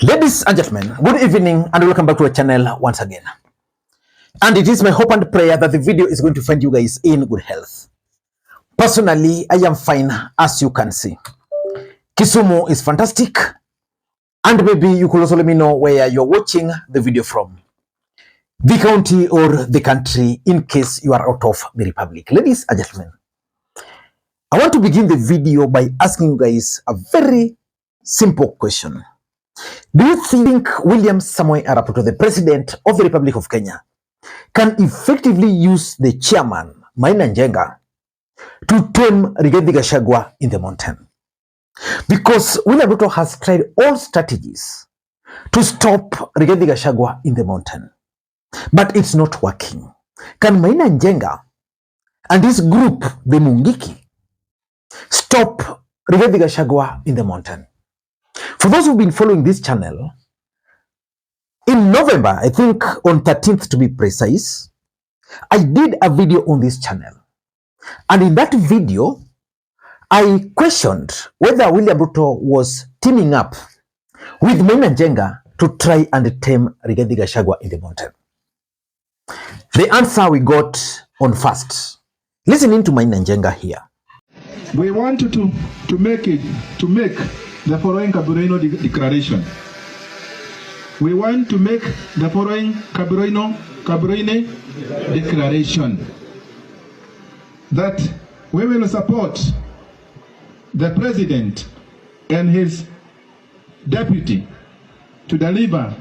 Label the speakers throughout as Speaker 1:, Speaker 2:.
Speaker 1: Ladies and gentlemen, good evening and welcome back to our channel once again. And it is my hope and prayer that the video is going to find you guys in good health. Personally, I am fine, as you can see. Kisumu is fantastic, and maybe you could also let me know where you're watching the video from. The county or the country, in case you are out of the republic. Ladies and gentlemen, I want to begin the video by asking you guys a very simple question. Do you think William Samoei Arap Ruto, the President of the Republic of Kenya, can effectively use the chairman, Maina Njenga, to tame Rigathi Gachagua in the mountain? Because William Ruto has tried all strategies to stop Rigathi Gachagua in the mountain, but it's not working. Can Maina Njenga and his group, the Mungiki, stop Rigathi Gachagua in the mountain? For those who've been following this channel, in November, I think on 13th to be precise, I did a video on this channel. And in that video, I questioned whether William Ruto was teaming up with Maina Njenga to try and tame Rigathi Gachagua in the mountain. The answer we got on first. Listening to Maina Njenga here.
Speaker 2: We want to make the following Cabrino declaration. We want to make the following Cabrine declaration that we will support the president and his deputy to deliver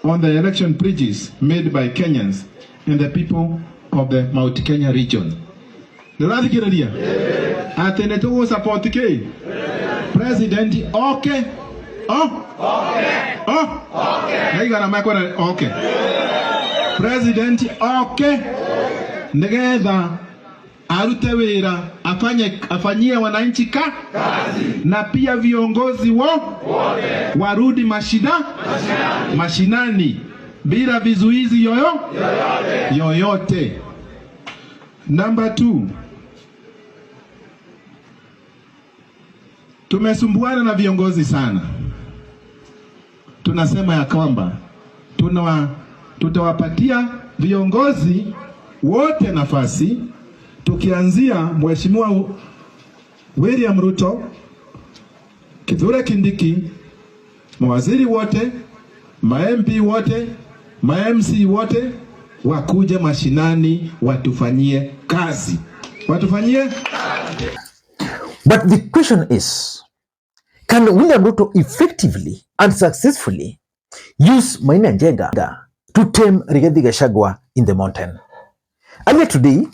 Speaker 2: on the election pledges made by Kenyans and the people of the Mount Kenya region. The Ateneto support the President, okay. Okay. President, okay. Negeza arutewera afanyie wananchi kazi na pia viongozi warudi mashinani bila vizuizi yoyote. Number 2. Tumesumbuana na viongozi sana. Tunasema ya kwamba tutawapatia viongozi wote nafasi, tukianzia Mheshimiwa William Ruto, Kithure Kindiki, mawaziri wote, ma-MP wote, ma-MC wote, wakuje mashinani watufanyie kazi.
Speaker 1: But the question is, can William Ruto effectively and successfully use Maina Njenga to tame Rigathi Gachagua in the mountain? Earlier today,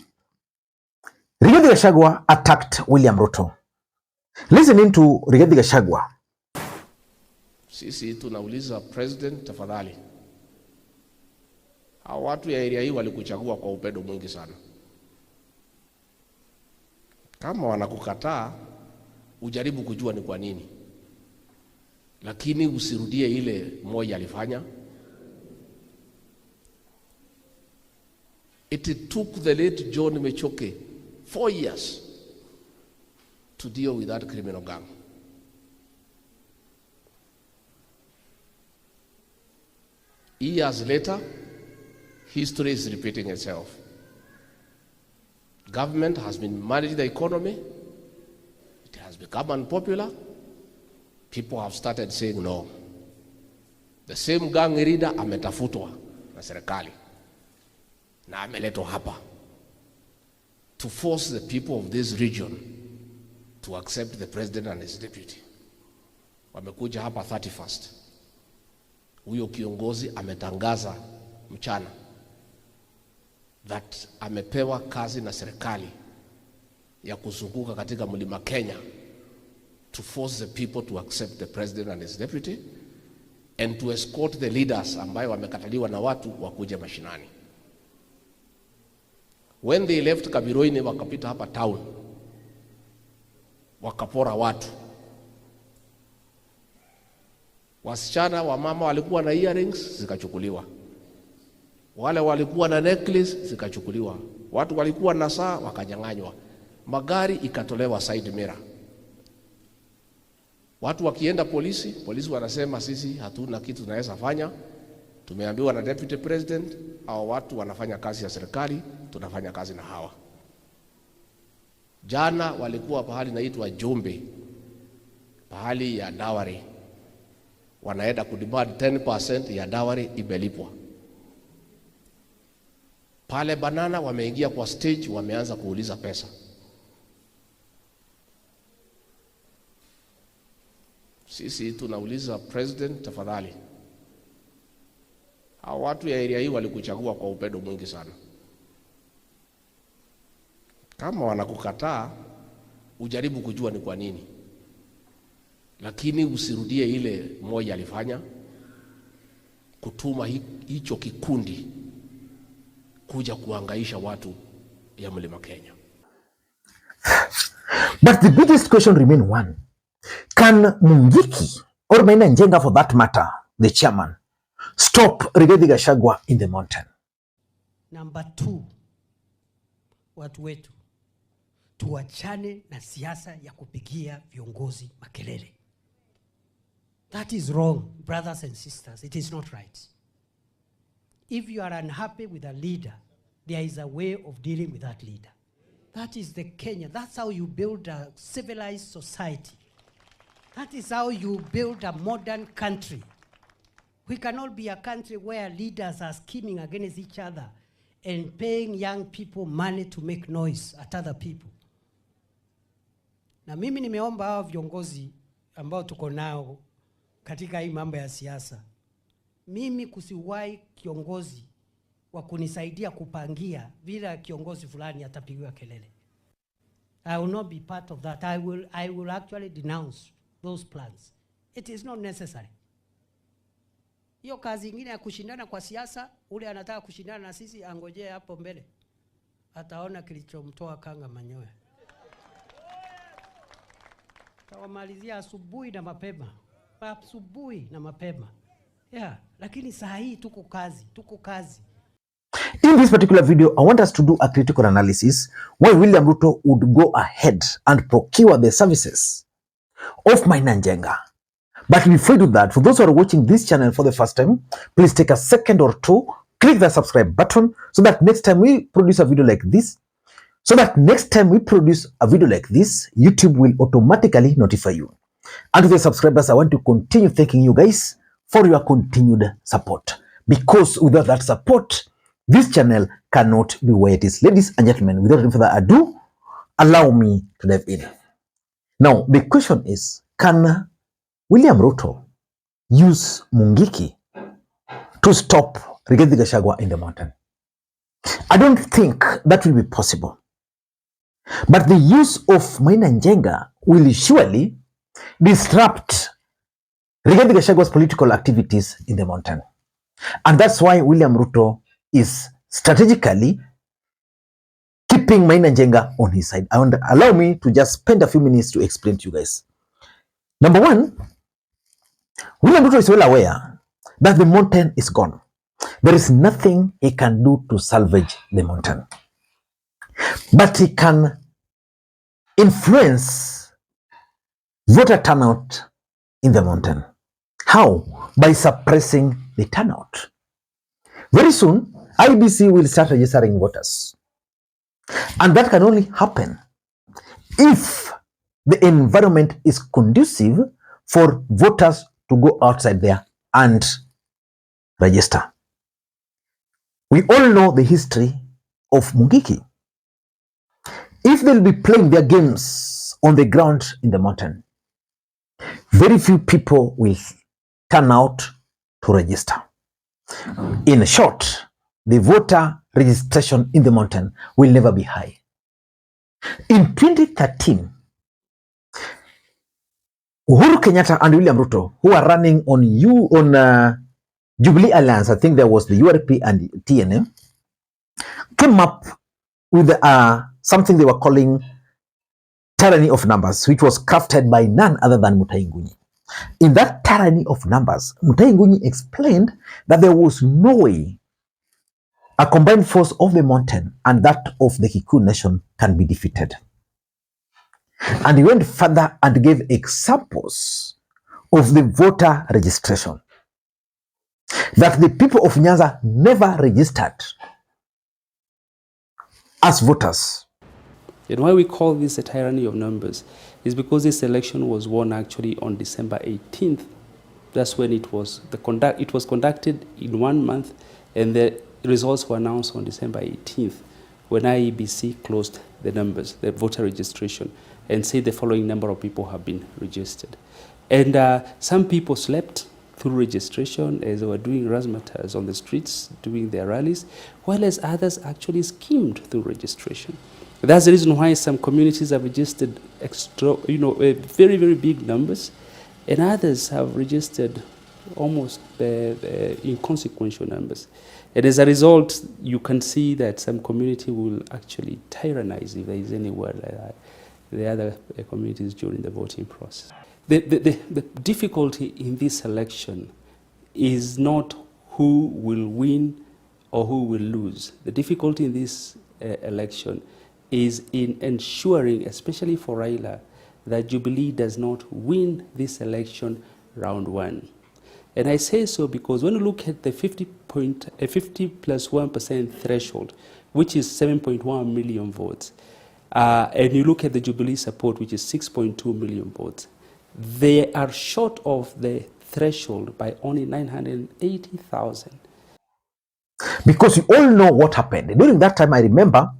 Speaker 1: Rigathi Gachagua attacked William Ruto. Listening to Rigathi Gachagua.
Speaker 3: Sisi tunauliza president, tafadhali. Hao watu ya area hii walikuchagua kwa upendo mwingi sana. Kama wanakukataa, ujaribu kujua ni kwa nini. Lakini usirudie ile moja alifanya. It took the late John Mechoke 4 years to deal with that criminal gang. Years later, history is repeating itself. Government has been managing the economy. It has become unpopular. People have started saying no. The same gang leader ametafutwa na serikali na ameletwa hapa to force the people of this region to accept the president and his deputy. Wamekuja hapa 31st. Huyo kiongozi ametangaza mchana that amepewa kazi na serikali ya kuzunguka katika mlima Kenya to force the people to accept the president and his deputy and to escort the leaders ambayo wamekataliwa na watu wakuje mashinani. When they left Kabiroini, wakapita hapa town, wakapora watu. Wasichana wa mama walikuwa na earrings zikachukuliwa. Wale walikuwa na necklace zikachukuliwa. Watu walikuwa na saa wakanyang'anywa. Magari ikatolewa side mirror. Watu wakienda polisi wanasema sisi hatuna kitu tunaweza fanya. Tumeambiwa na deputy president au watu wanafanya kazi ya serikali, tunafanya kazi na hawa. Jana walikuwa pahali naitwa Jombe, pahali ya dawari. Wanaenda kudemand 10% ya dawari imelipwa. Pale Banana wameingia kwa stage, wameanza kuuliza pesa. Sisi tunauliza president, tafadhali, hao watu ya area hii walikuchagua kwa upendo mwingi sana. Kama wanakukataa, ujaribu kujua ni kwa nini, lakini usirudie ile mmoja alifanya, kutuma hicho kikundi kuja kuhangaisha watu ya Mlima Kenya.
Speaker 1: But the biggest question remain one. Can Mungiki or Maina Njenga, for that matter, the chairman, stop Rigathi Gachagua in the mountain?
Speaker 4: Number 2, watu wetu tuachane na siasa ya kupigia viongozi makelele. That is wrong, brothers and sisters. It is not right. If you are unhappy with a leader, there is a way of dealing with that leader. That is the Kenya. That's how you build a civilized society. That is how you build a modern country. We cannot be a country where leaders are scheming against each other and paying young people money to make noise at other people. Na mimi nimeomba hao viongozi ambao tuko nao katika hii mambo ya siasa, mimi kusiwahi kiongozi wa kunisaidia kupangia vile kiongozi fulani atapigiwa kelele. I will not be part of that. I will actually denounce those plans. It is not necessary. Hiyo kazi ingine ya kushindana kwa siasa, ule anataka kushindana na sisi angojee hapo mbele. Ataona kilichomtoa kanga manyoya. Tawamalizia asubuhi na mapema. Asubuhi na mapema. Yeah, lakini saa hii tuko kazi.
Speaker 1: In this particular video, I want us to do a critical analysis why William Ruto would go ahead and procure the services of Maina Njenga. But before we do that, for those who are watching this channel for the first time, please take a second or two, click the subscribe button so that next time we produce a video like this, YouTube will automatically notify you. And to the subscribers, I want to continue thanking you guys for your continued support. Because without that support, this channel cannot be where it is. Ladies and gentlemen, without any further ado, allow me to dive in. Now, the question is, can William Ruto use Mungiki to stop Rigathi Gachagua in the mountain? I don't think that will be possible. But the use of Maina Njenga will surely disrupt Rigathi Gachagua's political activities in the mountain. And that's why William Ruto is strategically keeping Maina Njenga on his side. And allow me to just spend a few minutes to explain to you guys. Number one, William Ruto is well aware that the mountain is gone. There is nothing he can do to salvage the mountain. But he can influence voter turnout in the mountain. How? By suppressing the turnout. Very soon, IBC will start registering voters. And that can only happen if the environment is conducive for voters to go outside there and register. We all know the history of Mungiki. If they'll be playing their games on the ground in the mountain, very few people will turn out to register. In short, the voter registration in the mountain will never be high. In 2013, Uhuru Kenyatta and William Ruto, who are running on Jubilee Alliance, I think there was the URP and TNM, came up with something they were calling tyranny of numbers, which was crafted by none other than Mutahi Ngunyi. In that tyranny of numbers, Mutahi Ngunyi explained that there was no way a combined force of the mountain and that of the Kikuyu nation can be defeated. And he went further and gave examples of the voter registration that the people of Nyanza never registered as voters.
Speaker 5: And why we call this a tyranny of numbers is because this election was won actually on December 18th. That's when it was conducted in 1 month, and the results were announced on December 18th when IEBC closed the numbers, the voter registration, and said the following number of people have been registered. And some people slept through registration as they were doing razzmatazz on the streets, doing their rallies, while as others actually schemed through registration. That's the reason why some communities have registered very, very big numbers, and others have registered almost inconsequential numbers. And as a result, you can see that some community will actually tyrannize, if there is any word like that, the other communities during the voting process. The difficulty in this election is not who will win or who will lose. The difficulty in this election is in ensuring, especially for Raila, that Jubilee does not win this election round one. And I say so because when you look at the 50 plus 1% threshold, which is 7.1 million votes, and you look at the Jubilee support, which is 6.2 million votes, they are short of the threshold by only 980,000.
Speaker 1: Because you all know what happened. During that time, I remember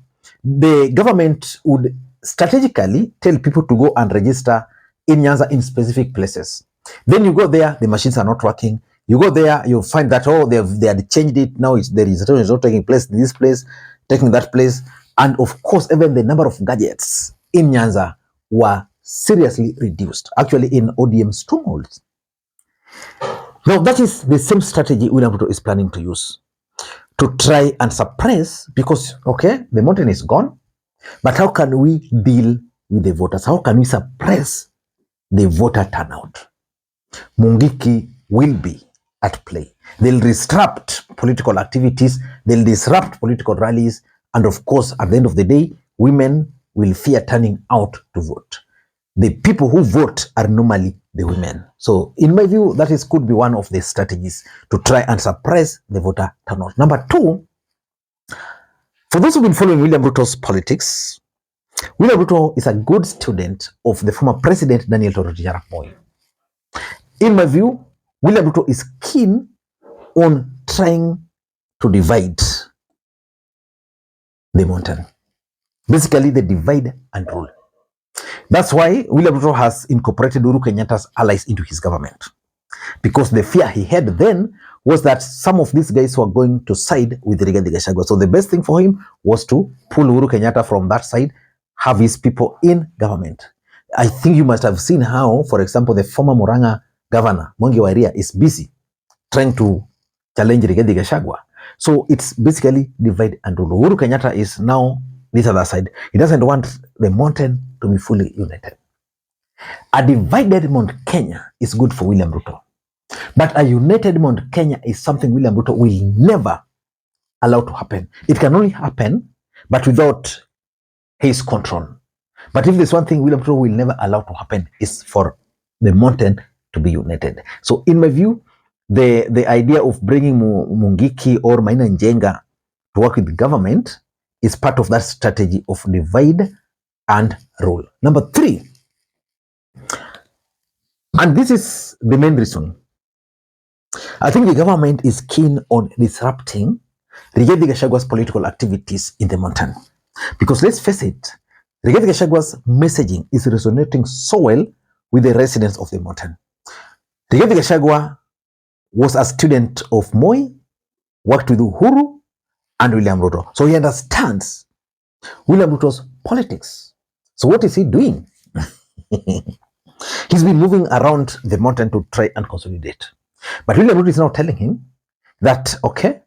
Speaker 1: the government would strategically tell people to go and register in Nyanza in specific places. Then you go there, the machines are not working. You go there, you find that, oh, they had changed it. Now the registration is not taking place in this place, taking that place. And of course, even the number of gadgets in Nyanza were seriously reduced, actually in ODM strongholds. Now, that is the same strategy William Ruto is planning to use to try and suppress, because, okay, the mountain is gone, but how can we deal with the voters? How can we suppress the voter turnout? Mungiki will be at play. They'll disrupt political activities, they'll disrupt political rallies, and of course, at the end of the day, women will fear turning out to vote. The people who vote are normally the women. So in my view, that could be one of the strategies to try and suppress the voter turnout. Number two, for those who've been following William Ruto's politics, William Ruto is a good student of the former president Daniel Toroitich arap Moi. In my view, William Ruto is keen on trying to divide the mountain. Basically, the divide and rule. That's why William Ruto has incorporated Uhuru Kenyatta's allies into his government. Because the fear he had then was that some of these guys were going to side with Rigathi Gachagua. So the best thing for him was to pull Uhuru Kenyatta from that side, have his people in government. I think you must have seen how, for example, the former Murang'a governor, Mwangi wa Iria, is busy trying to challenge Rigathi Gachagua. So it's basically divide and rule. Uhuru Kenyatta is now this other side. He doesn't want the mountain to be fully united. A divided Mount Kenya is good for William Ruto. But a united Mount Kenya is something William Ruto will never allow to happen. It can only happen, but without his control. But if there's one thing William Ruto will never allow to happen, is for the mountain to be united. So in my view, the idea of bringing Mungiki or Maina Njenga to work with the government is part of that strategy of divide and rule. Number three, and this is the main reason, I think the government is keen on disrupting Rigathi Gachagua's political activities in the mountain. Because let's face it, Rigathi Gachagua's messaging is resonating so well with the residents of the mountain. Rigathi Gachagua was a student of Moi, worked with Uhuru and William Ruto. So he understands William Ruto's politics. So what is he doing? He's been moving around the mountain to try and consolidate. But William Ruto is now telling him that, okay,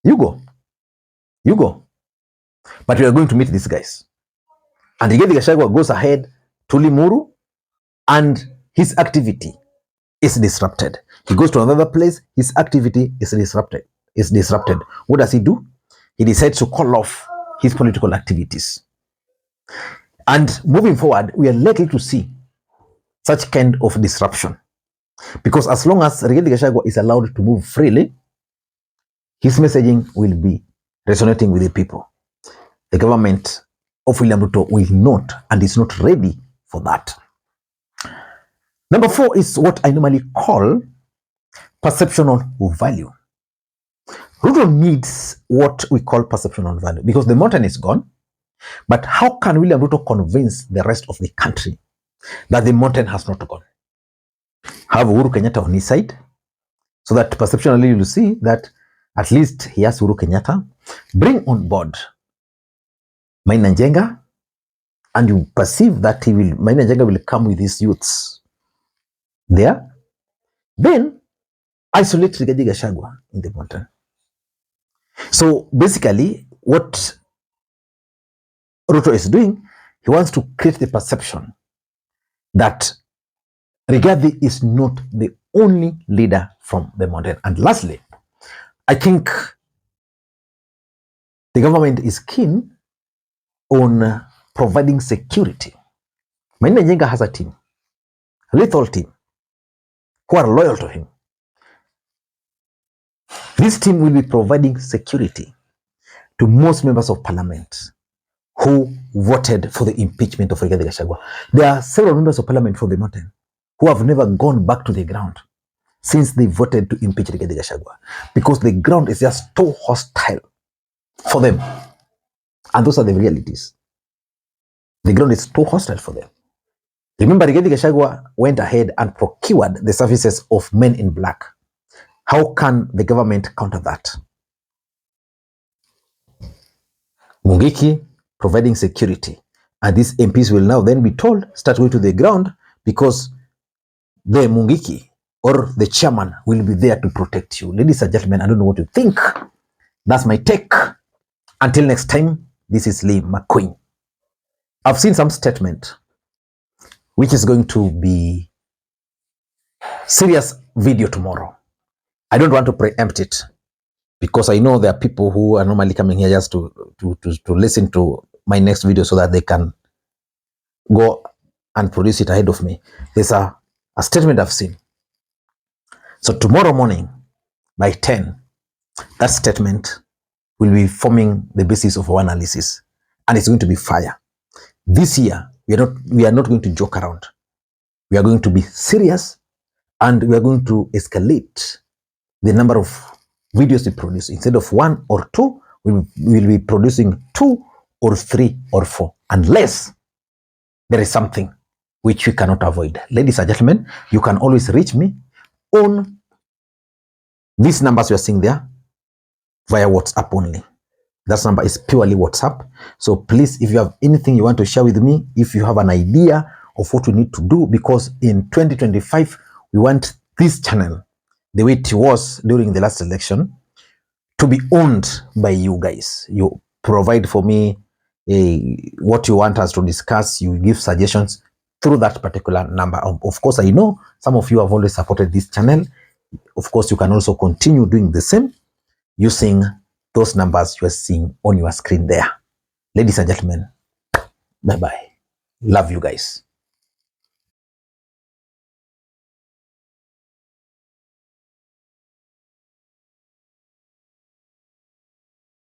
Speaker 1: you go. But we are going to meet these guys. And Rigathi Gachagua goes ahead to Limuru, and his activity is disrupted. He goes to another place, his activity is disrupted. What does he do? He decides to call off his political activities. And moving forward, we are likely to see such kind of disruption. Because as long as Rigathi Gachagua is allowed to move freely, his messaging will be resonating with the people. The government of William Ruto will not and is not ready for that. Number 4 is what I normally call perceptional value. Ruto needs what we call perceptional value because the mountain is gone. But how can William Ruto convince the rest of the country that the mountain has not gone? Have Uhuru Kenyatta on his side so that perceptionally you will see that at least he has Uhuru Kenyatta. Bring on board Maina Njenga, and you perceive that Maina Njenga will come with his youths there. Then isolate Rigathi Gachagua in the mountain. So basically, what Ruto is doing, he wants to create the perception that Rigathi is not the only leader from the mountain. And lastly, I think the government is keen on providing security. Maina Njenga has a team, a lethal team, who are loyal to him. This team will be providing security to most members of parliament who voted for the impeachment of Rigathi Gachagua. There are several members of parliament from the mountain who have never gone back to the ground since they voted to impeach Rigathi Gachagua because the ground is just too hostile for them. And those are the realities. The ground is too hostile for them. Remember, Rigathi Gachagua went ahead and procured the services of men in black. How can the government counter that? Mungiki providing security. And these MPs will now then be told, start going to the ground because the Mungiki or the chairman will be there to protect you. Ladies and gentlemen, I don't know what you think. That's my take. Until next time, this is Lee Makwiny. I've seen some statement which is going to be serious video tomorrow. I don't want to preempt it because I know there are people who are normally coming here just to listen to my next video so that they can go and produce it ahead of me. There's a statement I've seen. So tomorrow morning by 10, that statement will be forming the basis of our analysis, and it's going to be fire. This year, we are not going to joke around. We are going to be serious, and we are going to escalate the number of videos we produce. Instead of 1 or 2, we will be producing 2 or 3 or 4, unless there is something which we cannot avoid. Ladies and gentlemen, you can always reach me on these numbers you are seeing there via WhatsApp only. That number is purely WhatsApp. So please, if you have anything you want to share with me, if you have an idea of what we need to do, because in 2025, we want this channel, the way it was during the last election, to be owned by you guys. You provide for me what you want us to discuss. You give suggestions through that particular number. Of course, I know some of you have always supported this channel. Of course, you can also continue doing the same using those numbers you are seeing on your screen there. Ladies and gentlemen, bye-bye. Love you guys.